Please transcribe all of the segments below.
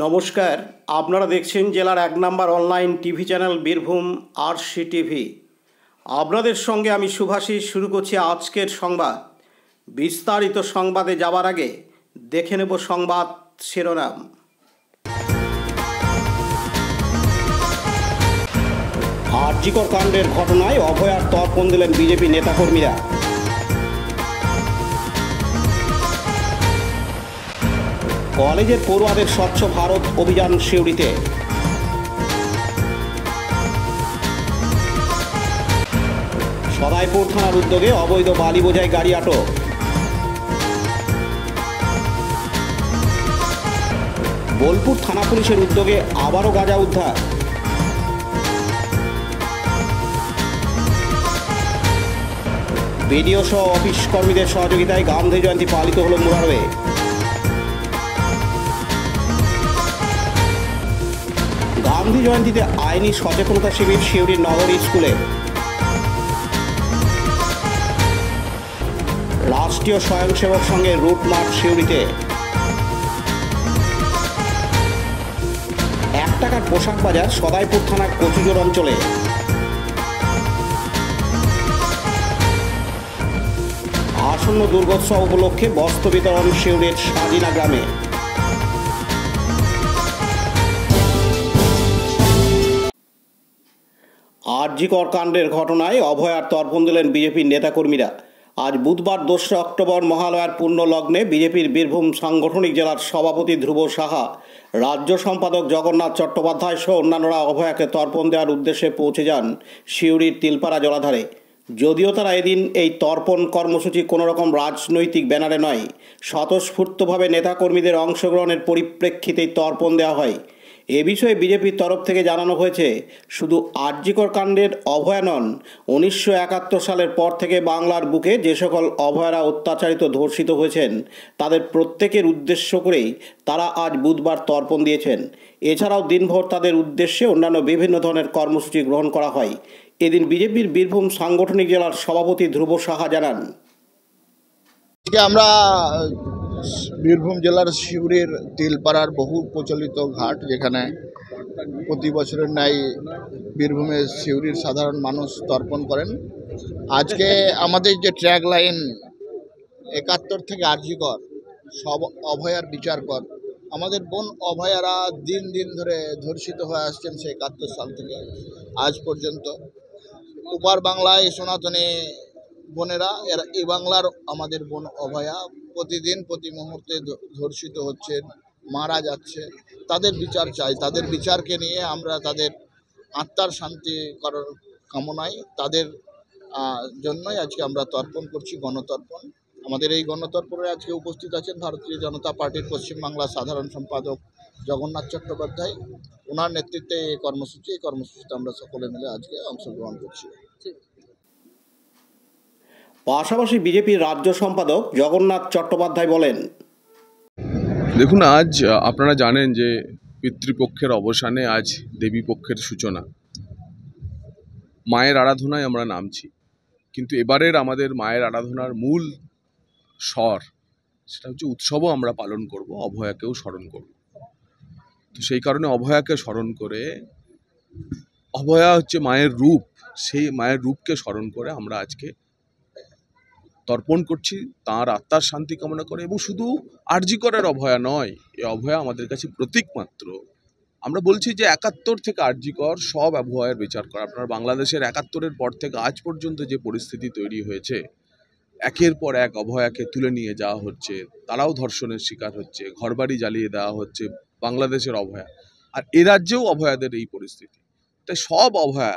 নমস্কার, আপনারা দেখছেন জেলার ১ number online TV channel Birbhum RC TV. আপনাদের সঙ্গে আমি শুভাশিস। শুরু করছি আজকের সংবাদ। বিস্তারিত সংবাদে যাওয়ার আগে দেখে নেব সংবাদ শিরোনাম। আরজিকর কাণ্ডের ঘটনায় অভয়ার তর্পণ দিলেন বিজেপি নেতাকর্মীরা। কলেজের পড়ুয়াদের স্বচ্ছ ভারত অভিযান সিউড়িতে। সদাইপুর থানার উদ্যোগে অবৈধ বালি বোঝাই গাড়ি আটক। বোলপুর থানা পুলিশের উদ্যোগে আবারও গাঁজা উদ্ধার। বিডিও সহ অফিস কর্মীদের সহযোগিতায় গান্ধী জয়ন্তী পালিত হল মুরারোয়ে। গান্ধী জয়ন্তীতে আইনি সচেতনতা শিবির সিউড়ির নগরী স্কুলে। রাষ্ট্রীয় স্বয়ংসেবক সংঘের রুট মার্চ সিউড়িতে। ১ টাকার পোশাক বাজার সদাইপুর থানার কচুজোর অঞ্চলে। আসন্ন দুর্গোৎসব উপলক্ষে বস্ত্র বিতরণ সিউড়ির সাজিনা গ্রামে। আরজিকর কাণ্ডের ঘটনায় অভয়ার তর্পণ দিলেন বিজেপির নেতাকর্মীরা। আজ বুধবার ২রা অক্টোবর মহালয়ার পূর্ণ লগ্নে বিজেপির বীরভূম সাংগঠনিক জেলার সভাপতি ধ্রুব সাহা, রাজ্য সম্পাদক জগন্নাথ চট্টোপাধ্যায় সহ অন্যান্যরা অভয়াকে তর্পণ দেওয়ার উদ্দেশ্যে পৌঁছে যান সিউড়ির তিলপাড়া জলাধারে। যদিও তারা এদিন এই তর্পণ কর্মসূচি কোনোরকম রাজনৈতিক ব্যানারে নয়, স্বতঃস্ফূর্তভাবে নেতাকর্মীদের অংশগ্রহণের পরিপ্রেক্ষিতেই তর্পণ দেওয়া হয়। এ বিষয়ে বিজেপির তরফ থেকে জানানো হয়েছে, শুধু আরজিকর কাণ্ডের অভয়া নন, ১৯৭১ সালের পর থেকে বাংলার বুকে যে সকল অভয়ারা অত্যাচারিত ধর্ষিত হয়েছেন তাদের প্রত্যেকের উদ্দেশ্য করেই তারা আজ বুধবার তর্পণ দিয়েছেন। এছাড়াও দিনভর তাদের উদ্দেশ্যে অন্যান্য বিভিন্ন ধরনের কর্মসূচি গ্রহণ করা হয়। এদিন বিজেপির বীরভূম সাংগঠনিক জেলার সভাপতি ধ্রুব সাহা জানান, আমরা বীরভূম জেলার সিউড়ির তিলপাড়ার বহু প্রচলিত ঘাট, যেখানে প্রতি বছরের ন্যায় বীরভূমের সিউড়ির সাধারণ মানুষ তর্পণ করেন। আজকে আমাদের যে ট্র্যাক লাইন ৭১ থেকে আরজিকর, সব অভয়ার বিচার কর। আমাদের বোন অভয়ারা দিন দিন ধরে ধর্ষিত হয়ে আসছেন সেই ৭১ সাল থেকে আজ পর্যন্ত। উপার বাংলায় সনাতনী বোনেরা, এরা এই বাংলার আমাদের বোন অভয়া প্রতিদিন প্রতি মুহূর্তে ধর্ষিত হচ্ছে, মারা যাচ্ছে। তাদের বিচার চাই। তাদের বিচারকে নিয়ে আমরা তাদের আত্মার শান্তি করার কামনায় তাদের জন্যই আজকে আমরা তর্পণ করছি, গণতর্পণ। আমাদের এই গণতর্পণে আজকে উপস্থিত আছেন ভারতীয় জনতা পার্টির পশ্চিমবাংলার সাধারণ সম্পাদক জগন্নাথ চট্টোপাধ্যায়। ওনার নেতৃত্বে এই কর্মসূচিতে আমরা সকলে মিলে আজকে অংশগ্রহণ করছি। পাশাপাশি বিজেপির রাজ্য সম্পাদক জগন্নাথ চট্টোপাধ্যায় বলেন, দেখুন, আজ আপনারা জানেন যে পিতৃপক্ষের অবসানে আজ দেবী পক্ষের সূচনা। মায়ের আরাধনায় আমরা নামছি, কিন্তু এবারের আমাদের মায়ের আরাধনার মূল স্বর সেটা হচ্ছে উৎসবও আমরা পালন করব, অভয়াকেও স্মরণ করব। তো সেই কারণে অভয়াকে স্মরণ করে, অভয়া হচ্ছে মায়ের রূপ, সেই মায়ের রূপকে স্মরণ করে আমরা আজকে তর্পণ করছি, তাঁর আত্মার শান্তি কামনা করে। এবং শুধু আরজিকরের অভয়া নয়, এই অভয়া আমাদের কাছে প্রতীক মাত্র। আমরা বলছি যে ৭১ থেকে আরজিকর সব অভয়ার বিচার করা। আপনার বাংলাদেশের ৭১-এর পর থেকে আজ পর্যন্ত যে পরিস্থিতি তৈরি হয়েছে, একের পর এক অভয়াকে তুলে নিয়ে যাওয়া হচ্ছে, তারাও ধর্ষণের শিকার হচ্ছে, ঘরবাড়ি জ্বালিয়ে দেওয়া হচ্ছে বাংলাদেশের অভয়া। আর এ রাজ্যেও অভয়াদের এই পরিস্থিতি। তাই সব অভয়া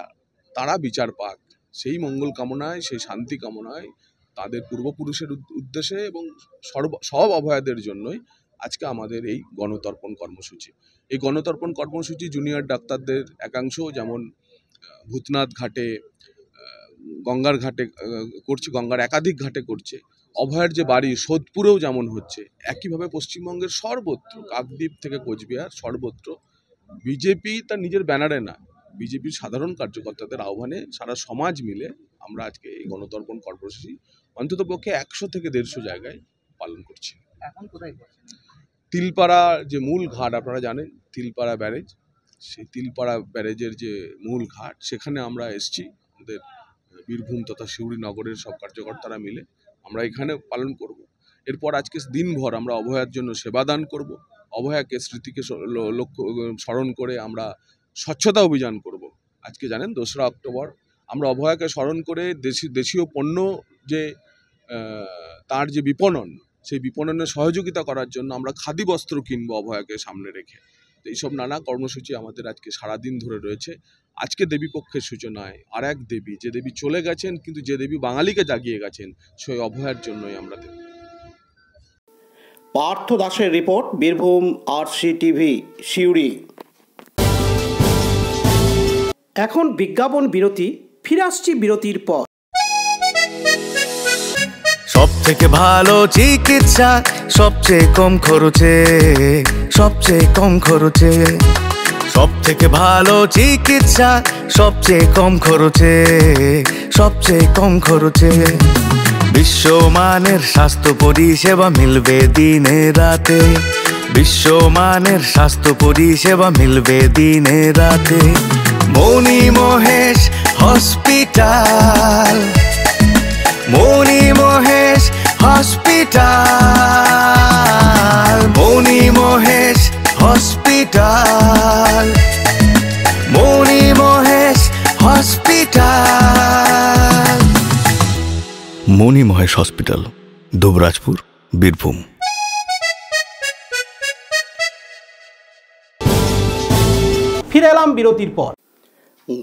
তারা বিচার পাক, সেই মঙ্গল কামনায়, সেই শান্তি কামনায়, তাদের পূর্বপুরুষের উদ্দেশ্যে এবং সব অভয়াদের জন্যই আজকে আমাদের এই গণতর্পণ কর্মসূচি। এই গণতর্পণ কর্মসূচি জুনিয়র ডাক্তারদের একাংশ যেমন ভূতনাথ ঘাটে, গঙ্গার ঘাটে করছে, গঙ্গার একাধিক ঘাটে করছে, অভয়ার যে বাড়ি সোদপুরেও যেমন হচ্ছে, একইভাবে পশ্চিমবঙ্গের সর্বত্র, কাকদ্বীপ থেকে কোচবিহার সর্বত্র বিজেপি তার নিজের ব্যানারে না, বিজেপির সাধারণ কার্যকর্তাদের আহ্বানে সারা সমাজ মিলে আমরা আজকে এই গণতর্পণ কর্মসূচি অন্তত পক্ষে ১০০ থেকে ১৫০ জায়গায় পালন করছি। তিলপাড়া যে মূল ঘাট আপনারা জানেন, তিলপাড়া ব্যারেজ, সেই তিলপাড়া ব্যারেজের যে মূল ঘাট, সেখানে আমরা এসছি আমাদের বীরভূম তথা সিউড়ি নগরের সব কার্যকর্তারা মিলে আমরা এখানে পালন করব। এরপর আজকে দিনভর আমরা অভয়ার জন্য সেবাদান করব। অভয়াকে স্মৃতিকে লক্ষ্য স্মরণ করে আমরা স্বচ্ছতা অভিযান করব। আজকে জানেন 2রা অক্টোবর আমরা অভয়াকে স্মরণ করে দেশীয় পণ্য যে তার যে বিপণন, সেই বিপণনে সহযোগিতা করার জন্য আমরা খাদি বস্ত্র কিনবো অভয়াকে সামনে রেখে। এইসব নানা কর্মসূচি আমাদের আজকে সারাদিন ধরে রয়েছে। আজকে দেবীপক্ষের সূচনায় আর এক দেবী, যে দেবী চলে গেছেন কিন্তু যে দেবী বাঙালিকে জাগিয়ে গেছেন, সেই অভয়ার জন্যই আমরা দেব। পার্থ দাসের রিপোর্ট, বীরভূম RCTV, সিউড়ি। এখন বিজ্ঞাপন বিরতি, ফিরে আসছি বিরতির পর। সব থেকে ভালো চিকিৎসা সবচেয়ে কম খরচে, সবচেয়ে কম খরচে। সব থেকে ভালো চিকিৎসা সবচেয়ে কম খরচে, সবচেয়ে কম খরচে। বিশ্বমানের স্বাস্থ্য পরিষেবা মিলবে দিনে রাতে, বিশ্বমানের স্বাস্থ্য পরিষেবা মিলবে দিনে রাতে। মণি মহেশ হসপিটাল, মণি মহেশ হসপিটাল, মণি মহেশ হসপিটাল, মণি মহেশ হসপিটাল। মণি মহেশ হসপিটাল, দুবরাজপুর, বীরভূম। ফিরে এলাম বিরতির পর।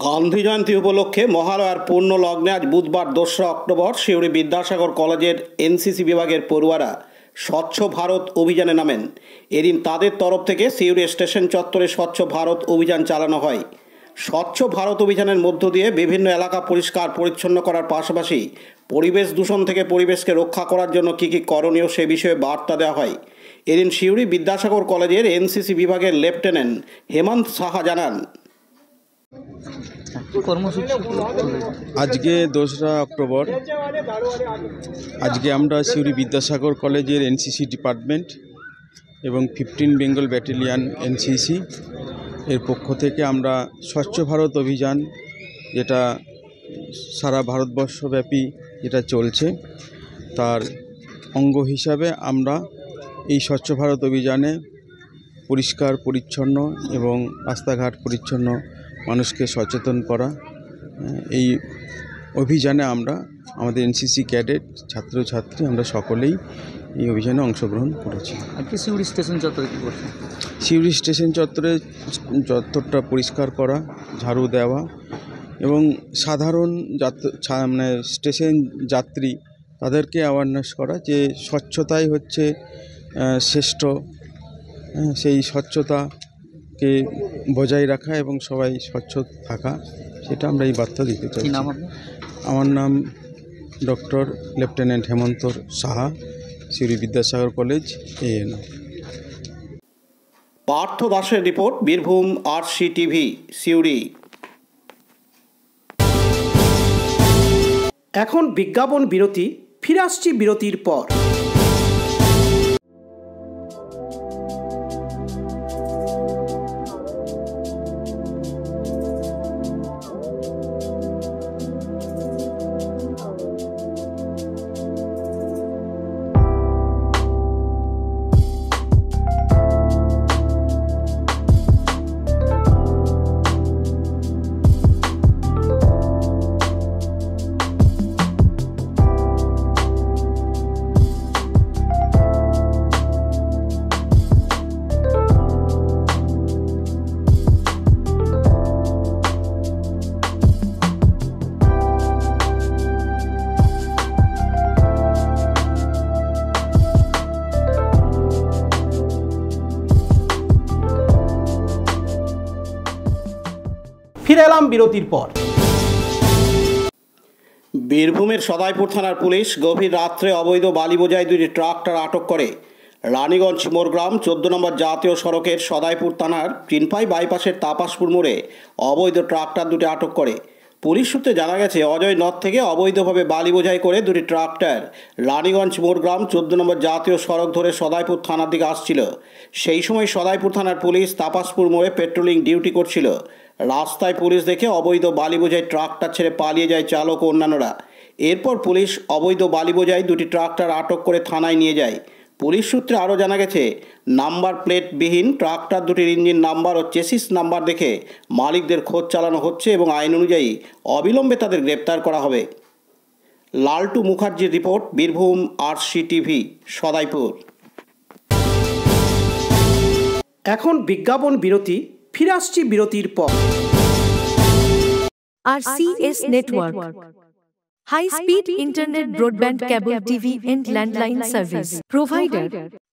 গান্ধী জয়ন্তী উপলক্ষে মহালয়ার পূর্ণ লগ্নে আজ বুধবার 2রা অক্টোবর সিউড়ি বিদ্যাসাগর কলেজের NCC বিভাগের পড়ুয়ারা স্বচ্ছ ভারত অভিযানে নামেন। এদিন তাদের তরফ থেকে সিউড়ি স্টেশন চত্বরে স্বচ্ছ ভারত অভিযান চালানো হয়। স্বচ্ছ ভারত অভিযানের মধ্য দিয়ে বিভিন্ন এলাকা পরিষ্কার পরিচ্ছন্ন করার পাশাপাশি পরিবেশ দূষণ থেকে পরিবেশকে রক্ষা করার জন্য কী কী করণীয় সে বিষয়ে বার্তা দেওয়া হয়। এদিন সিউড়ি বিদ্যাসাগর কলেজের NCC বিভাগের লেফটেন্যান্ট হেমন্ত সাহা জানান, আজকে 2রা অক্টোবর, আজকে আমরা সিউড়ি বিদ্যাসাগর কলেজের NCC ডিপার্টমেন্ট এবং 15 বেঙ্গল ব্যাটালিয়ান NCC এর পক্ষ থেকে আমরা স্বচ্ছ ভারত অভিযান, যেটা সারা ভারতবর্ষব্যাপী যেটা চলছে, তার অঙ্গ হিসাবে আমরা এই স্বচ্ছ ভারত অভিযানে পরিষ্কার পরিচ্ছন্ন এবং রাস্তাঘাট পরিচ্ছন্ন মানুষকে সচেতন করা, এই অভিযানে আমরা আমাদের NCC ক্যাডেট ছাত্রছাত্রী আমরা সকলেই এই অভিযানে অংশগ্রহণ করেছি। আজকে সিউড়ি স্টেশন চত্বরে কী করছে? সিউড়ি স্টেশন চত্বরটা পরিষ্কার করা, ঝাড়ু দেওয়া এবং সাধারণ মানে স্টেশন যাত্রী তাদেরকে অ্যাওয়ারনেস করা যে স্বচ্ছতাই হচ্ছে শ্রেষ্ঠ, সেই স্বচ্ছতাকে বজায় রাখা এবং সবাই স্বচ্ছ থাকা, সেটা আমরা এই বার্তা দিতে চাই। আমার নাম doctor lieutenant Hemanta Saha, Suri Vidyasagar college AN। Partha দাসের রিপোর্ট, বীরভূম RCTV, সিউড়ি। এখন বিজ্ঞাপন বিরতি, ফিরে আসছি বিরতির পর। ফিরে এলাম বিরতির পর। বীরভূমের সদাইপুর থানার পুলিশ গভীর রাত্রে অবৈধ বালি বোঝাই 2টি ট্রাক্টর আটক করে। রানীগঞ্জ মোরগ্রাম 14 নম্বর জাতীয় সড়কের সদাইপুর থানার চিনপাই বাইপাসের তাপাসপুর মোড়ে অবৈধ ট্রাক্টর 2টি আটক করে। পুলিশ সূত্রে জানা গেছে অজয় নদ থেকে অবৈধভাবে বালি বোঝাই করে দুটি ট্রাক্টর রানীগঞ্জ মোড়গ্রাম 14 নম্বর জাতীয় সড়ক ধরে সদাইপুর থানার দিকে আসছিল। সেই সময় সদাইপুর থানার পুলিশ তাপাসপুর মোড়ে পেট্রোলিং ডিউটি করছিল। রাস্তায় পুলিশ দেখে অবৈধ বালি বোঝাই ট্রাক্টর ছেড়ে পালিয়ে যায় চালক ও অন্যান্যরা। এরপর পুলিশ অবৈধ বালি বোঝাই দুটি ট্রাক্টর আটক করে থানায় নিয়ে যায়। পুলিশ সূত্রে আরও জানা গেছে নাম্বার প্লেটবিহীন ট্রাক্টর দুটির ইঞ্জিন নাম্বার ও চেসিস নাম্বার দেখে মালিকদের খোঁজ চালানো হচ্ছে এবং আইন অনুযায়ী অবিলম্বে তাদের গ্রেপ্তার করা হবে। লালটু মুখার্জির রিপোর্ট, বীরভূম RCTV, সদাইপুর। এখন বিজ্ঞাপন বিরতি, ফিরে আসছি বিরতির পর। RCS Network, High Speed Internet Broadband Cable TV and Landline Service Provider,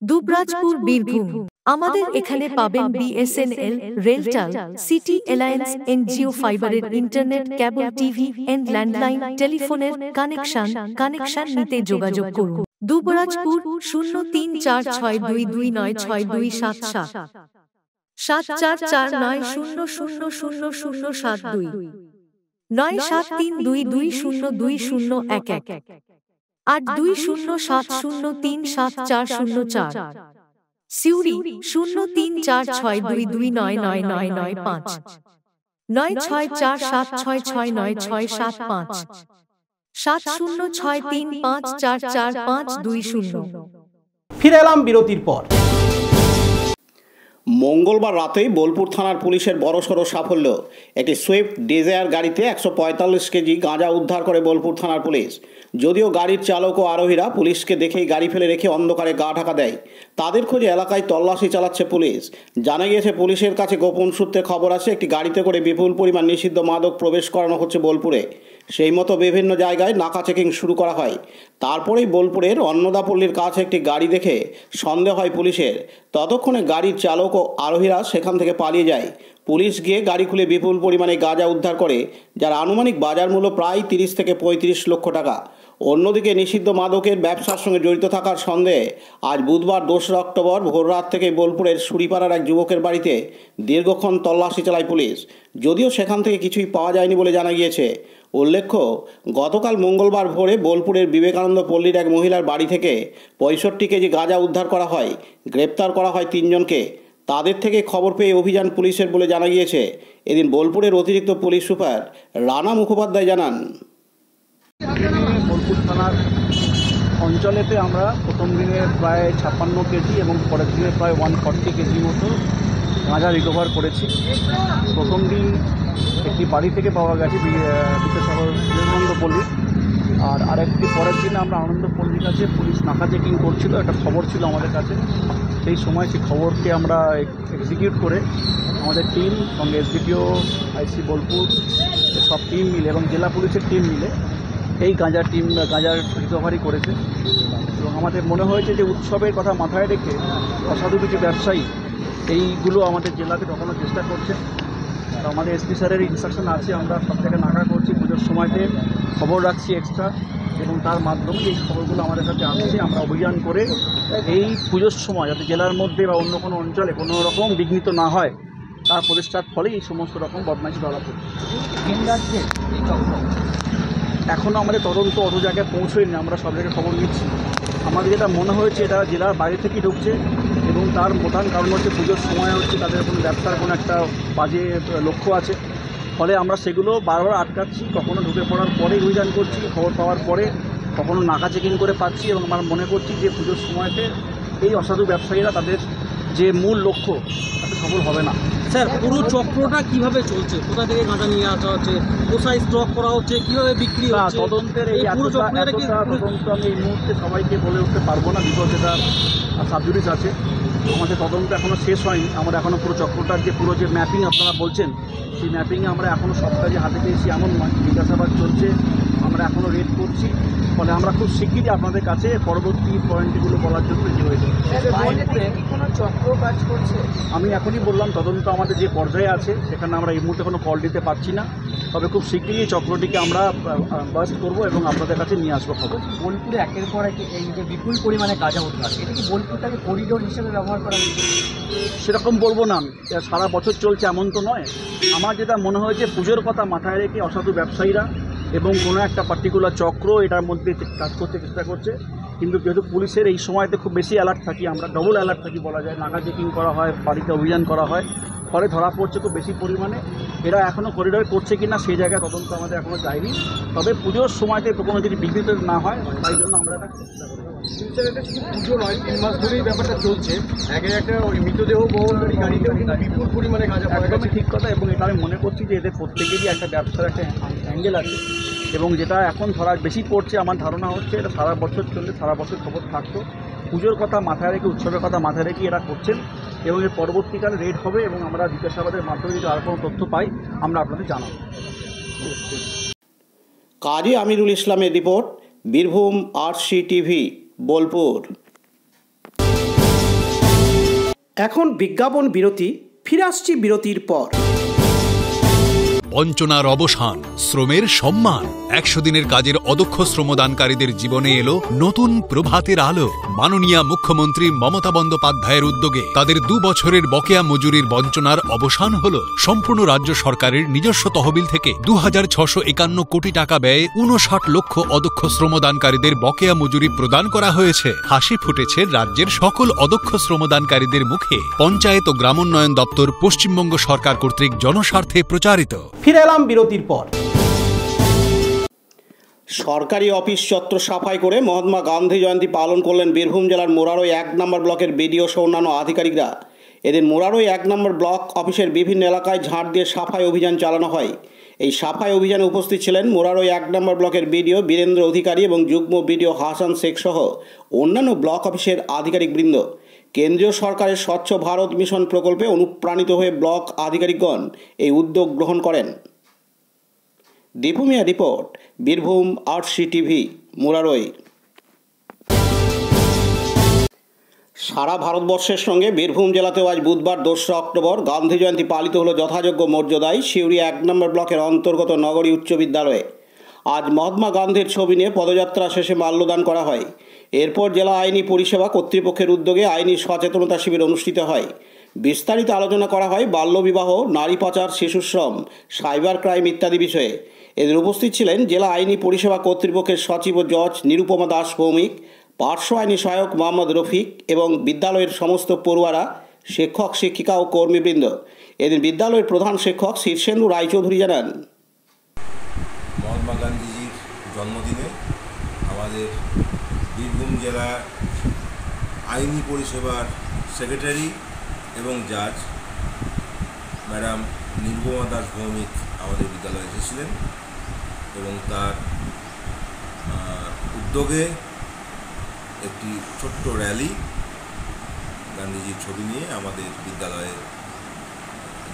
Dubrajpur, Birbhum. আমাদের এখানে পাবেন BSNL, RailTel, city alliance, NGO ফাইবারের internet, cable TV and landline টেলিফোনের কানেকশন নিতে যোগাযোগ করুন। দুবরাজপুর 0346229627 7449000072 9732202011 8207037404। সিউড়ি 034622999995 9647669665 7063544520। ফিরে এলাম বিরতির পর। মঙ্গলবার রাতেই বোলপুর থানার পুলিশের বড়সড় সাফল্য। একটি সুইফট ডিজায়ার গাড়িতে 145 কেজি গাঁজা উদ্ধার করে বোলপুর থানার পুলিশ। যদিও গাড়ির চালক ও আরোহীরা পুলিশকে দেখেই গাড়ি ফেলে রেখে অন্ধকারে গা ঢাকা দেয়। তাদের খোঁজে এলাকায় তল্লাশি চালাচ্ছে পুলিশ। জানা গিয়েছে পুলিশের কাছে গোপন সূত্রে খবর আছে একটি গাড়িতে করে বিপুল পরিমাণ নিষিদ্ধ মাদক প্রবেশ করানো হচ্ছে বোলপুরে। সেই মতো বিভিন্ন জায়গায় নাকা চেকিং শুরু করা হয়। তারপরেই বোলপুরের অন্নদাপল্লীর কাছে একটি গাড়ি দেখে সন্দেহ হয় পুলিশের। ততক্ষণে গাড়ির চালক ও আরোহীরা সেখান থেকে পালিয়ে যায়। পুলিশ গিয়ে গাড়ি খুলে বিপুল পরিমাণে গাঁজা উদ্ধার করে, যার আনুমানিক বাজার মূল্য প্রায় 30 থেকে 35 লক্ষ টাকা। অন্যদিকে নিষিদ্ধ মাদকের ব্যবসার সঙ্গে জড়িত থাকার সন্দেহে আজ বুধবার 2 অক্টোবর ভোররাত থেকে বোলপুরের সুরিপাড়ার এক যুবকের বাড়িতে দীর্ঘক্ষণ তল্লাশি চালায় পুলিশ। যদিও সেখান থেকে কিছুই পাওয়া যায়নি বলে জানা গিয়েছে। উল্লেখ্য, গতকাল মঙ্গলবার ভোরে বোলপুরের বিবেকানন্দ পল্লীর এক মহিলার বাড়ি থেকে 65 কেজি গাঁজা উদ্ধার করা হয়। গ্রেপ্তার করা হয় 3 জনকে। তাদের থেকে খবর পেয়ে অভিযান পুলিশের বলে জানা গিয়েছে। এদিন বোলপুরের অতিরিক্ত পুলিশ সুপার রানা মুখোপাধ্যায় জানান, বোলপুর থানার অঞ্চলেতে আমরা প্রথম দিনে প্রায় 56 কেজি এবং পরের দিনে প্রায় 140 কেজি মতো গাঁজা রিকভার করেছি। প্রথম দিন একটি বাড়ি থেকে পাওয়া গেছে বিদ্যাসাগর বিবেকানন্দপল্লী, আর আরেকটি পরের দিন আমরা আনন্দপল্লীর কাছে পুলিশ নাকা চেকিং করছিল, একটা খবর ছিল আমাদের কাছে। সেই সময় সেই খবরকে আমরা এক্সিকিউট করে আমাদের টিম সঙ্গে SDPO, IC বোলপুর সব টিম মিলে এবং জেলা পুলিশের টিম মিলে এই গাঁজার রিকভারি করেছে। এবং আমাদের মনে হয়েছে যে উৎসবের কথা মাথায় রেখে অসাধু কিছু ব্যবসায়ী এইগুলো আমাদের জেলাকে ঢোকানোর চেষ্টা করছে। আমাদের SP স্যারের ইনস্ট্রাকশন আছে, আমরা সব জায়গায় নাকা করছি, পুজোর সময়তে খবর রাখছি এক্সট্রা, এবং তার মাধ্যমে এই খবরগুলো আমাদের কাছে আসছে। আমরা অভিযান করে এই পুজোর সময় যাতে জেলার মধ্যে বা অন্য কোনো অঞ্চলে কোনো রকম বিঘ্নিত না হয় তার প্রচেষ্টার ফলে এই সমস্ত রকম বদমাইশি ধরা পড়ছে। এখনও আমাদের তদন্ত অত জায়গায় পৌঁছয়নি, আমরা সব জায়গায় খবর নিচ্ছি। আমাদের যেটা মনে হয়েছে এটা জেলার বাইরে থেকেই ঢুকছে, এবং তার প্রধান কারণ হচ্ছে পুজোর সময় হচ্ছে তাদের কোনো ব্যবসার কোনো একটা বাজে লক্ষ্য আছে। ফলে আমরা সেগুলো বারবার আটকাচ্ছি, কখনো ঢুকে পড়ার পরেই অভিযান করছি, খবর পাওয়ার পরে কখনো নাকা চেকিং করে পাচ্ছি, এবং আমরা মনে করছি যে পুজোর সময়তে এই অসাধু ব্যবসায়ীরা তাদের যে মূল লক্ষ্য তাতে সফল হবে না। স্যার, পুরো চক্রটা কিভাবে চলছে? কোথা থেকে গাঁজা নিয়ে আসা হচ্ছে, কোথায় স্টক করা হচ্ছে, কিভাবে বিক্রি হচ্ছে? তদন্তের এই তদন্ত আমি এই মুহূর্তে সবাইকে বলে উঠতে পারবো না, বিকজ এটা সাবজুডিস আছে। আমাদের তদন্ত এখনও শেষ হয়নি। আমরা এখনও পুরো চক্রটার পুরো যে ম্যাপিং আপনারা বলছেন, সেই ম্যাপিংয়ে আমরা এখনও সব কাজে হাতে পেয়েছি এমন নয়। জিজ্ঞাসাবাদ চলছে, আমরা এখনও রেড করছি। ফলে আমরা খুব শিগগিরই আপনাদের কাছে পরবর্তী পয়েন্টগুলো বলার জন্য রেডি হয়ে যাই। কোনো চক্র কাজ করছে আমি এখনই বললাম, তদন্ত আমাদের যে পর্যায়ে আছে সেখানে আমরা এই মুহূর্তে কোনো কল দিতে পারছি না। তবে খুব শীঘ্রই এই চক্রটিকে আমরা বাস্ট করবো এবং আপনাদের কাছে নিয়ে আসবো খবর। বোলপুরে একের পর এক এই যে বিপুল পরিমাণে গাঁজা উঠে আসে, এটা কি বোলপুরটাকে করিডোর হিসেবে ব্যবহার করা হচ্ছে? সেরকম বলবো না, সারা বছর চলছে এমন তো নয়। আমার যেটা মনে হয়েছে পুজোর কথা মাথায় রেখে অসাধু ব্যবসায়ীরা এবং কোনো একটা পার্টিকুলার চক্র এটার মধ্যে কাজ করতে চেষ্টা করছে। কিন্তু যেহেতু পুলিশের এই সময়তে খুব বেশি অ্যালার্ট থাকি, আমরা ডবল অ্যালার্ট থাকি বলা যায়, নাকা চেকিং করা হয়, বাড়িতে অভিযান করা হয়, ফলে ধরা পড়ছে খুব বেশি পরিমাণে। এরা এখনও করিডোর করছে কি না সেই জায়গায় তদন্ত আমাদের এখনও যায়নি। তবে পুজোর সময়তে কোনো যদি বিঘ্নিত না হয় তাই জন্য আমরা এটা চেষ্টা করি। এটা শুধু পুজো নয়, 3 মাস ধরেই ব্যাপারটা চলছে। একটা ওই মৃতদেহ বহনকারী গাড়িতেও কিন্তু বিপুল পরিমাণে গাঁজা পাওয়া গেছে। একদমই ঠিক কথা, এবং এটা আমি মনে করছি যে এদের প্রত্যেকেরই একটা ব্যবসার একটা অ্যাঙ্গেল আছে, এবং যেটা এখন ধরা বেশি পড়ছে আমার ধারণা হচ্ছে এটা সারা বছর চললে সারা বছর খবর থাকতো। পুজোর কথা মাথায় রেখে, উৎসবের কথা মাথায় রেখে এরা করছেন, এবং এর পরবর্তীকালে রেড হবে এবং আমরা জিজ্ঞাসাবাদের মাধ্যমে যদি আর কোনো তথ্য পাই আমরা আপনাদের জানাবো। কাজী আমিরুল ইসলামের রিপোর্ট, বীরভূম RCTV, বোলপুর। এখন বিজ্ঞাপন বিরতি, ফিরে আসছি বিরতির পর। বঞ্চনার অবসান, শ্রমের সম্মান। 100 দিনের কাজের অদক্ষ শ্রমদানকারীদের জীবনে এলো নতুন প্রভাতের আলো। মাননীয় মুখ্যমন্ত্রী মমতা বন্দ্যোপাধ্যায়ের উদ্যোগে তাদের 2 বছরের বকেয়া মজুরির বঞ্চনার অবসান হলো। সম্পূর্ণ রাজ্য সরকারের নিজস্ব তহবিল থেকে 2651 কোটি টাকা ব্যয়ে 59 লক্ষ অদক্ষ শ্রমদানকারীদের বকেয়া মজুরি প্রদান করা হয়েছে। হাসি ফুটেছে রাজ্যের সকল অদক্ষ শ্রমদানকারীদের মুখে। পঞ্চায়েত ও গ্রামোন্নয়ন দপ্তর পশ্চিমবঙ্গ সরকার কর্তৃক জনস্বার্থে প্রচারিত। ফিরে এলাম বিরতির পর। সরকারি অফিস চত্বর সাফাই করে মহাত্মা গান্ধী জয়ন্তী পালন করলেন বীরভূম জেলার মোরারই 1 নম্বর ব্লকের বিডিও সহ অন্যান্য আধিকারিকরা। এদিন মোরারই 1 নম্বর ব্লক অফিসের বিভিন্ন এলাকায় ঝাড় দিয়ে সাফাই অভিযান চালানো হয়। এই সাফাই অভিযানে উপস্থিত ছিলেন মোরারই 1 নম্বর ব্লকের বিডিও বীরেন্দ্র অধিকারী এবং যুগ্ম বিডিও হাসান শেখ সহ অন্যান্য ব্লক অফিসের আধিকারিকবৃন্দ। কেন্দ্রীয় সরকারের স্বচ্ছ ভারত মিশন প্রকল্পে অনুপ্রাণিত হয়ে ব্লক আধিকারিকগণ এই উদ্যোগ গ্রহণ করেন। দীপু মিয়া রিপোর্ট, বীরভূম RCTV, মোরারই। সারা ভারতবর্ষের সঙ্গে বীরভূম জেলাতেও আজ বুধবার 2রা অক্টোবর গান্ধী জয়ন্তী পালিত হলো যথাযোগ্য মর্যাদায় সিউড়ি 1 নম্বর ব্লকের অন্তর্গত নগরী উচ্চ বিদ্যালয়ে। আজ মহাত্মা গান্ধীর ছবি নিয়ে পদযাত্রা শেষে মাল্যদান করা হয়। এরপর জেলা আইনি পরিষেবা কর্তৃপক্ষের উদ্যোগে আইনি সচেতনতা শিবির অনুষ্ঠিত হয়। বিস্তারিত আলোচনা করা হয় বাল্যবিবাহ, নারী পাচার, শিশুশ্রম, সাইবার ক্রাইম ইত্যাদি বিষয়ে। এদের উপস্থিত ছিলেন জেলা আইনি পরিষেবা কর্তৃপক্ষের সচিব ও জজ নিরুপমা দাস ভৌমিক, পার্শ্ব আইনি সহায়ক মোহাম্মদ রফিক এবং বিদ্যালয়ের সমস্ত পড়ুয়ারা, শিক্ষক শিক্ষিকা ও কর্মীবৃন্দ। এদিন বিদ্যালয়ের প্রধান শিক্ষক শীর্ষেন্দু রায়চৌধুরী জানান, মহাত্মা গান্ধীজির জন্মদিনে আমাদের বীরভূম জেলা আইনি পরিষেবার সেক্রেটারি এবং জাজ ম্যাডাম নিরুপমা দাস ভৌমিক আমাদের বিদ্যালয়ে এসেছিলেন এবং তার উদ্যোগে একটি ছোট্ট র্যালি গান্ধীজির ছবি নিয়ে আমাদের বিদ্যালয়ে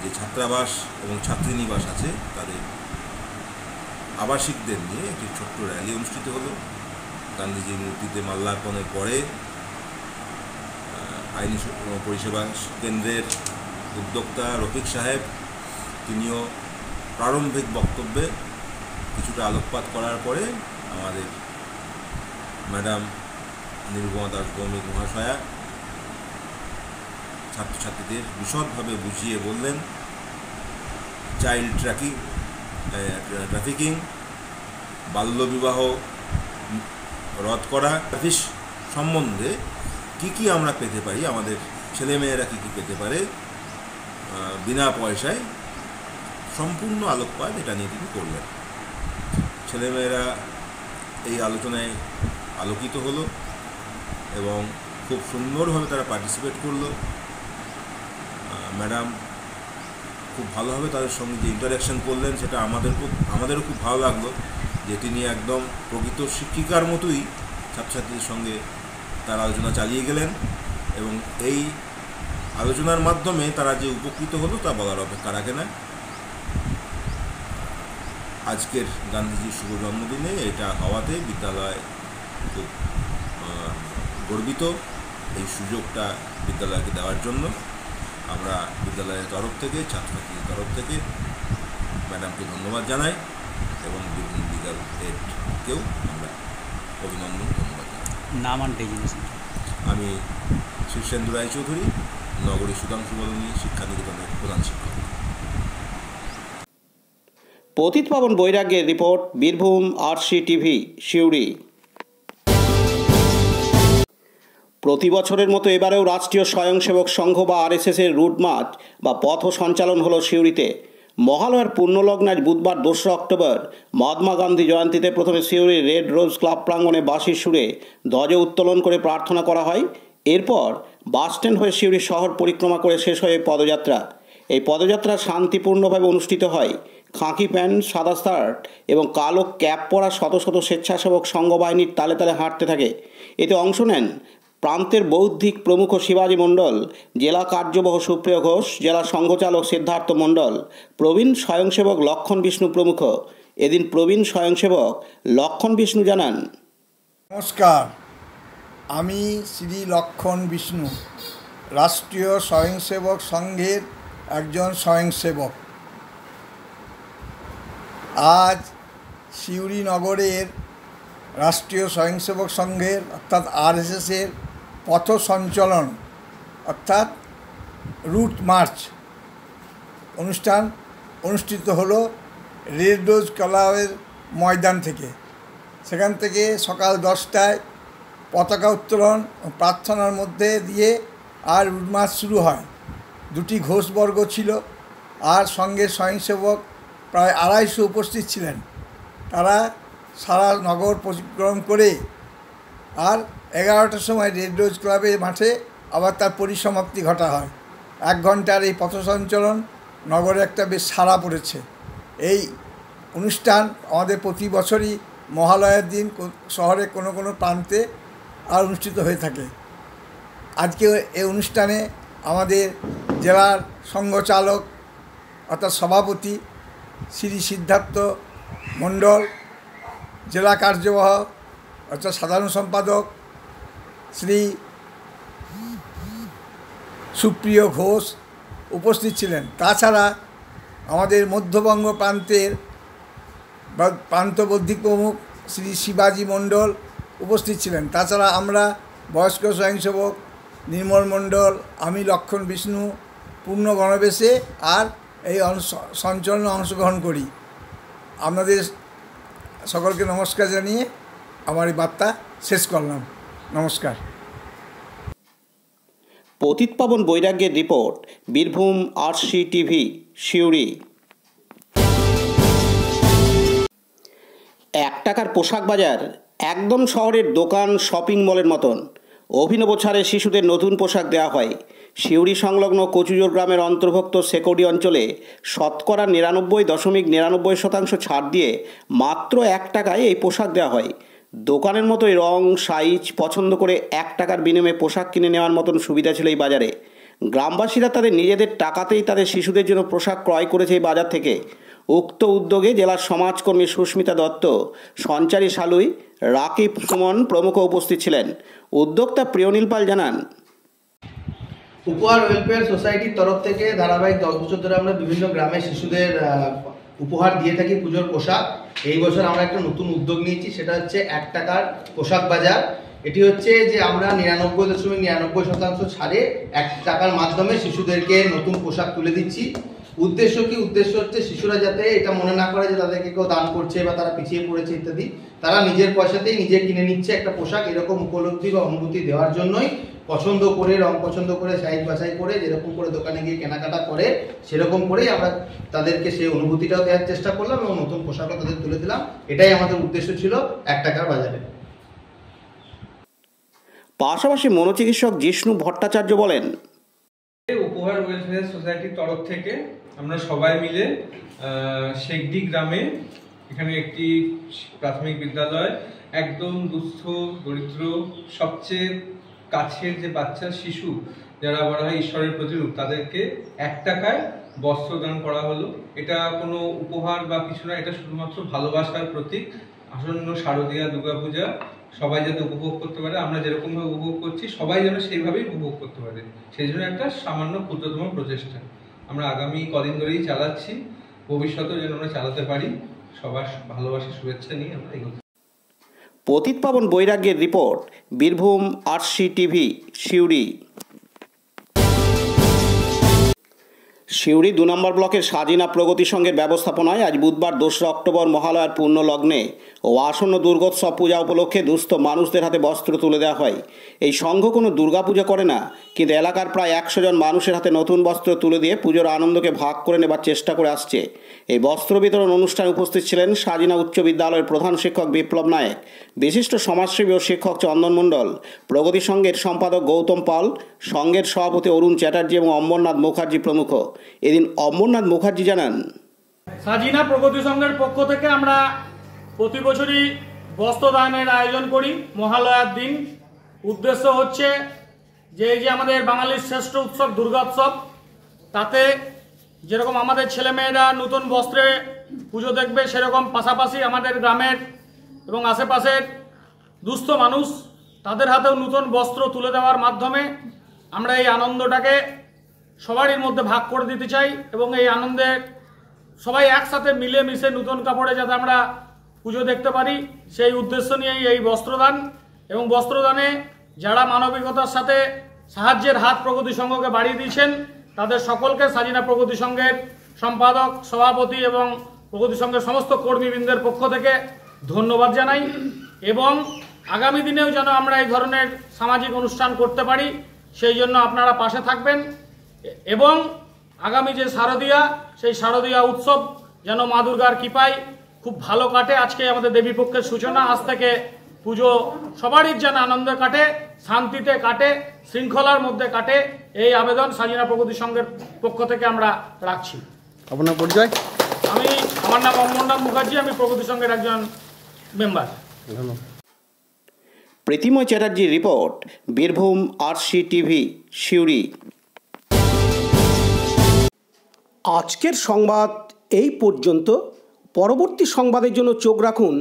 যে ছাত্রাবাস এবং ছাত্রীনিবাস আছে তাদের আবাসিকদের নিয়ে একটি ছোট্ট র্যালি অনুষ্ঠিত হলো। গান্ধীজির মূর্তিতে মাল্যার্পণের পরে আইনি পরিষেবা কেন্দ্রের উদ্যোক্তা রফিক সাহেব তিনিও প্রারম্ভিক বক্তব্যে কিছুটা আলোকপাত করার পরে আমাদের ম্যাডাম নিরুপমা দাস ভৌমিক মহাশয়া ছাত্রছাত্রীদের বিশদভাবে বুঝিয়ে বললেন চাইল্ড ট্রাফিকিং, বাল্যবিবাহ রদ করা, অফিস সম্বন্ধে কি আমরা পেতে পারি, আমাদের ছেলেমেয়েরা কি পেতে পারে বিনা পয়সায়, সম্পূর্ণ আলোকপাত এটা নিয়ে তিনি করলেন। ছেলেমেয়েরা এই আলোচনায় আলোকিত হলো এবং খুব সুন্দরভাবে তারা পার্টিসিপেট করলো। ম্যাডাম খুব ভালোভাবে তাদের সঙ্গে যে ইন্টারাকশন করলেন সেটা আমাদেরও খুব ভালো লাগলো যে তিনি একদম প্রকৃত শিক্ষিকার মতোই ছাত্রছাত্রীদের সঙ্গে তার আলোচনা চালিয়ে গেলেন এবং এই আলোচনার মাধ্যমে তারা যে উপকৃত হলো তা বলার অপেক্ষা রাখে না। আজকের গান্ধীজির শুভ জন্মদিনে এটা হওয়াতে বিদ্যালয় খুব গর্বিত। এই সুযোগটা বিদ্যালয়কে দেওয়ার জন্য আমরা বিদ্যালয়ের তরফ থেকে, ছাত্রছাত্রীদের তরফ থেকে ম্যাডামকে ধন্যবাদ জানাই এবং বীরভূম লিগাল এডকেও আমরা অভিনন্দন ধন্যবাদ জানাই। নাম আর ডেজিনেশন? আমি শীর্ষেন্দু রায়চৌধুরী, নগরী সুধাংশু বদনী শিক্ষা নিকেতনের প্রধান শিক্ষক। পতিত পাবন বৈরাগ্যের report, Birbhum RC TV, Suri. প্রতি বছরের মতো এবারেও রাষ্ট্রীয় স্বয়ংসেবক সংঘ বা আরএসএসের রুট মার্চ বা পথ সঞ্চালন হলো সিউড়িতে। মহালয়ার পুণ্যলগ্ন আজ বুধবার 2 অক্টোবর মহাত্মা গান্ধী জয়ন্তীতে প্রথমে সিউড়ির রেড রোজ ক্লাব প্রাঙ্গণে বাঁশির সুরে ধ্বজ উত্তোলন করে প্রার্থনা করা হয়। এরপর বাসস্ট্যান্ড হয়ে সিউড়ি শহর পরিক্রমা করে শেষ হয়ে পদযাত্রা। এই পদযাত্রা শান্তিপূর্ণভাবে অনুষ্ঠিত হয়। খাঁকি প্যান্ট, সাদা শার্ট এবং কালো ক্যাপ পরা শত শত স্বেচ্ছাসেবক সংঘ বাহিনীর তালে তালে হাঁটতে থাকে। এতে অংশ নেন প্রান্তের বৌদ্ধিক প্রমুখ শিবাজী মণ্ডল, জেলা কার্যবাহ সুপ্রিয় ঘোষ, জেলা সংঘচালক সিদ্ধার্থ মণ্ডল, প্রবীণ স্বয়ংসেবক লক্ষণ বিষ্ণু প্রমুখ। এদিন প্রবীণ স্বয়ংসেবক লক্ষণ বিষ্ণু জানান, নমস্কার, আমি শ্রী লক্ষণ বিষ্ণু, রাষ্ট্রীয় স্বয়ংসেবক সংঘের একজন স্বয়ংসেবক। আজ সিউড়ি নগরের রাষ্ট্রীয় স্বয়ংসেবক সংঘের অর্থাৎ আরএসএসের পথ সঞ্চালন অর্থাৎ রুট মার্চ অনুষ্ঠান অনুষ্ঠিত হলো রেড রোজ ক্লাবের ময়দান থেকে। সেখান থেকে সকাল 10টায় পতাকা উত্তোলন প্রার্থনার মধ্যে দিয়ে আর রুট মার্চ শুরু হয়। 2টি ঘোষবর্গ ছিল আর সঙ্গে স্বয়ংসেবক প্রায় 250 উপস্থিত ছিলেন। তারা সারা নগর পরিক্রম করে আর 11টার সময় রেড রোজ ক্লাবের মাঠে আবার তার পরিসমাপ্তি ঘটা হয়। 1 ঘন্টার এই পথ সঞ্চালন নগরে একটা বেশ সাড়া পড়েছে। এই অনুষ্ঠান আমাদের প্রতি বছরই মহালয়ার দিন শহরে কোনো কোনো প্রান্তে আর অনুষ্ঠিত হয়ে থাকে। আজকে এই অনুষ্ঠানে আমাদের জেলার সংঘচালক অর্থাৎ সভাপতি শ্রী সিদ্ধার্থ মণ্ডল, জেলা কার্যবাহ অর্থাৎ সাধারণ সম্পাদক শ্রী সুপ্রিয় ঘোষ উপস্থিত ছিলেন। তাছাড়া আমাদের মধ্যবঙ্গ প্রান্তের প্রান্ত বৌদ্ধিক প্রমুখ শ্রী শিবাজী মণ্ডল উপস্থিত ছিলেন। তাছাড়া আমরা বয়স্ক স্বয়ংসেবক নির্মল মণ্ডল, আমি লক্ষণ বিষ্ণু পূর্ণ গণবেশে আর এই সঞ্চালনে অংশগ্রহণ করি। আপনাদের সকলকে নমস্কার জানিয়ে আমার এই বার্তা শেষ করলাম। নমস্কার। পতিত পাবন বৈরাগ্যের report, Birbhum RC TV, Suri. 1 টাকার পোশাক বাজার, একদম শহরের দোকান, শপিং মলের মতন। অভিনব ছাড়ে শিশুদের নতুন পোশাক দেওয়া হয়। সিউড়ি সংলগ্ন কচুজোর গ্রামের অন্তর্ভুক্ত সেকোডি অঞ্চলে 99.99% ছাড় দিয়ে মাত্র 1 টাকায় এই পোশাক দেওয়া হয়। দোকানের মতোই রং, সাইজ পছন্দ করে 1 টাকার বিনিময়ে পোশাক কিনে নেওয়ার মতন সুবিধা ছিল এই বাজারে। গ্রামবাসীরা তাদের নিজেদের টাকাতেই তাদের শিশুদের জন্য পোশাক ক্রয় করেছে এই বাজার থেকে। উক্ত উদ্যোগে জেলার সমাজকর্মী সুস্মিতা দত্ত, সঞ্চারী শালুই, রাকিব সুমন প্রমুখ উপস্থিত ছিলেন। উদ্যোক্তা প্রিয়নীল পাল জানান, উপহার ওয়েলফেয়ার সোসাইটির তরফ থেকে ধারাবাহিক 10 বছর ধরে আমরা বিভিন্ন গ্রামের শিশুদের উপহার দিয়ে থাকি পুজোর পোশাক। এই বছর আমরা একটা নতুন উদ্যোগ নিয়েছি, সেটা হচ্ছে 1 টাকার পোশাক বাজার। এটি হচ্ছে যে আমরা 99.99% ছাড়ে 1 টাকার মাধ্যমে শিশুদেরকে নতুন পোশাক তুলে দিচ্ছি। উদ্দেশ্য কি? উদ্দেশ্য হচ্ছে শিশুরা যাতে এটা মনে না করে যে তাদেরকে কেউ দান করছে বা তারা পিছিয়ে পড়েছে ইত্যাদি। তারা নিজের পয়সাতেই নিজে কিনে নিচ্ছে একটা পোশাক, এরকম উপলব্ধি বা অনুভূতি দেওয়ার জন্যই পছন্দ করে, রং পছন্দ করে, সাইজ বাছাই করে, যেরকম করে দোকানে গিয়ে কেনাকাটা করে সেরকম করেই আমরা তাদেরকে সেই অনুভূতিটাও দেওয়ার চেষ্টা করলাম এবং নতুন পোশাকও তাদের তুলে দিলাম। এটাই আমাদের উদ্দেশ্য ছিল 1 টাকার বাজারে। পাশাপাশি মনোচিকিৎসক জিষ্ণু ভট্টাচার্য বলেন, উপহার ওয়েলফেয়ার সোসাইটির তরফ থেকে আমরা সবাই মিলে শেখডি গ্রামে এখানে একটি প্রাথমিক বিদ্যালয়, একদম দুস্থ দরিদ্র সবচেয়ে কাছের যে বাচ্চা শিশু যারা বলা হয় ঈশ্বরের প্রতিরূপ, তাদেরকে 1 টাকায় বস্ত্র দান করা হলো। এটা কোনো উপহার বা কিছু না, এটা শুধুমাত্র ভালোবাসার প্রতীক। আসন্ন শারদীয়া দুর্গাপূজা সবাই যাতে উপভোগ করতে পারে, আমরা যেরকমভাবে উপভোগ করছি সবাই যেন সেইভাবেই উপভোগ করতে পারে, সেই জন্য একটা সামান্য ক্ষুদ্রতম প্রচেষ্টা আমরা আগামী কদিন ধরেই চালাচ্ছি। ভবিষ্যতেও যেন আমরা চালাতে পারি। সবার ভালোবাসা শুভেচ্ছা নিয়ে আমরা এগোতে। পতিত পাবন বৈরাগ্যের report, Birbhum RC TV, Suri. Suri 2 number ব্লকের সাজিনা প্রগতি সংঘের ব্যবস্থাপনায় আজ বুধবার 2রা অক্টোবর মহালয়ার পূর্ণ লগ্নে ও আসন্ন দুর্গোৎসব পূজা উপলক্ষে দুস্থ মানুষদের হাতে বস্ত্র তুলে দেওয়া হয়। এই সংঘ কোনো দুর্গাপূজা করে না, কিন্তু এলাকার প্রায় 100 জন মানুষের হাতে নতুন বস্ত্র তুলে দিয়ে পুজোর আনন্দকে ভাগ করে নেবার চেষ্টা করে আসছে। এই বস্ত্র বিতরণ অনুষ্ঠানে উপস্থিত ছিলেন সাজিনা উচ্চ বিদ্যালয়ের প্রধান শিক্ষক বিপ্লব নায়েক, বিশিষ্ট সমাজসেবী ও শিক্ষক চন্দন মণ্ডল, প্রগতি সংঘের সম্পাদক গৌতম পাল, সংঘের সভাপতি অরুণ চ্যাটার্জি এবং অমরনাথ মুখার্জি প্রমুখ। এদিন অমরনাথ মুখার্জি জানান, সাজিনা প্রগতি সংঘের পক্ষ থেকে আমরা প্রতি বছরই বস্ত্রদানের আয়োজন করি মহালয়ার দিন। উদ্দেশ্য হচ্ছে যে এই যে আমাদের বাঙালির শ্রেষ্ঠ উৎসব দুর্গোৎসব, তাতে যেরকম আমাদের ছেলেমেয়েরা নতুন বস্ত্রে পুজো দেখবে, সেরকম পাশাপাশি আমাদের গ্রামের এবং আশেপাশের দুস্থ মানুষ তাদের হাতেও নতুন বস্ত্র তুলে দেওয়ার মাধ্যমে আমরা এই আনন্দটাকে সবারই মধ্যে ভাগ করে দিতে চাই এবং এই আনন্দে সবাই একসাথে মিলে মিশে নতুন কাপড়ে যাতে আমরা পুজো দেখতে পারি, সেই উদ্দেশ্য নিয়েই এই বস্ত্রদান। এবং বস্ত্রদানে যারা মানবিকতার সাথে সাহায্যের হাত প্রগতি সংঘকে বাড়িয়ে দিয়েছেন তাদের সকলকে সাজিনা প্রগতি সংঘের সম্পাদক, সভাপতি এবং প্রগতি সংঘের সমস্ত কর্মীবৃন্দের পক্ষ থেকে ধন্যবাদ জানাই। এবং আগামী দিনেও যেন আমরা এই ধরনের সামাজিক অনুষ্ঠান করতে পারি, সেই জন্য আপনারা পাশে থাকবেন। এবং আগামী যে শারদীয়া, সেই শারদীয়া উৎসব যেন মা দুর্গার কৃপায় খুব ভালো কাটে। আজকে আমাদের দেবীপক্ষের সূচনা, আজ থেকে পুজো সবারই যেন আনন্দে কাটে, শান্তিতে কাটে, শৃঙ্খলার মধ্যে কাটে, এই আবেদন সাজিনা প্রগতি সংঘের পক্ষ থেকে আমরা রাখছি। আপনার পরিচয়? আমার নাম অমরনাথ মুখার্জি, আমি প্রগতি সংঘের একজন মেম্বার। প্রীতিময় চ্যাটার্জির report, Birbhum RC TV, Suri. আজকের সংবাদ এই পর্যন্ত। পরবর্তী সংবাদের জন্য চোখ রাখুন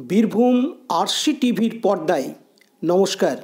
বীরভূম আরসি টিভির পর্দায়। নমস্কার।